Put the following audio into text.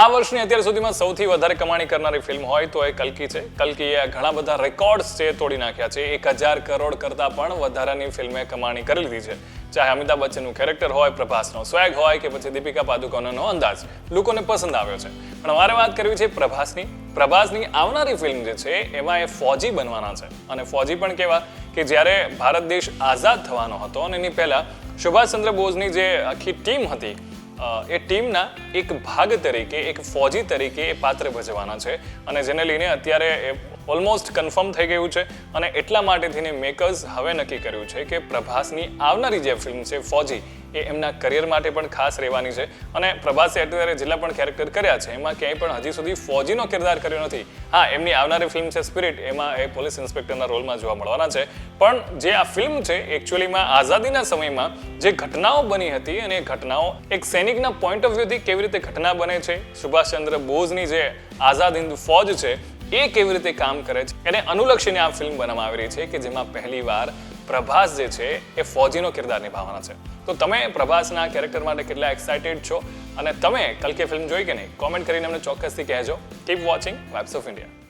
આ વર્ષની અત્યાર સુધીમાં સૌથી વધારે કમાણી કરનારી ફિલ્મ હોય તો એ કલ્કી છે. કલ્કીએ ઘણા બધા રેકોર્ડ્સ છે તોડી નાખ્યા છે. 1000 કરોડ કરતાં પણ વધારાની ફિલ્મે કમાણી કરી લીધી છે. ચાહે અમિતાભ બચ્ચનનું કેરેક્ટર હોય, પ્રભાસનો સ્વેગ હોય કે પછી દીપિકા પાદુકોણનો અંદાજ લોકોને પસંદ આવ્યો છે. પણ મારે વાત કરવી છે પ્રભાસની આવનારી ફિલ્મ જે છે એમાં એ ફૌજી બનવાના છે. અને ફૌજી પણ કેવા કે જ્યારે ભારત દેશ આઝાદ થવાનો હતો અને એની પહેલા સુભાષચંદ્ર બોઝની જે આખી ટીમ હતી એ ટીમના એક ભાગ તરીકે, એક ફૌજી તરીકે એ પાત્ર ભજવવાના છે. અને જેને લઈને અત્યારે ઓલમોસ્ટ કન્ફર્મ થઈ ગયું છે. અને એટલા માટે થઈને મેકર્સ હવે નક્કી કર્યું છે કે પ્રભાસની આવનારી જે ફિલ્મ છે ફૌજી એ એમના કરિયર માટે પણ ખાસ રહેવાની છે. અને પ્રભાસે અત્યારે જેટલા પણ કેરેક્ટર કર્યા છે એમાં ક્યાંય પણ હજી સુધી ફૌજીનો કિરદાર કર્યો નથી. હા, એમની આવનારી ફિલ્મ છે સ્પિરિટ, એમાં એ પોલીસ ઇન્સ્પેક્ટરના રોલમાં જોવા મળવાના છે. પણ જે આ ફિલ્મ છે એકચ્યુઅલીમાં આઝાદીના સમયમાં જે ઘટનાઓ બની હતી અને એ ઘટનાઓ એક સૈનિકના પોઈન્ટ ઓફ વ્યૂથી કેવી રીતે ઘટના બને છે, સુભાષચંદ્ર બોઝની જે આઝાદ હિન્દ ફૌજ છે એ કેવી રીતે કામ કરે છે એને અનુલક્ષીને આ ફિલ્મ બનાવવામાં આવી રહી છે કે જેમાં પહેલી વાર પ્રભાસ જે છે એ ફૌજીનો કિરદાર નિભાવવાના છે. તો તમે પ્રભાસના કેરેક્ટર માટે કેટલા એક્સાઇટેડ છો અને તમે કલ્કી ફિલ્મ જોઈ કે નહીં, કોમેન્ટ કરીને અમને ચોક્કસથી કહેજો. Keep watching vibes of India.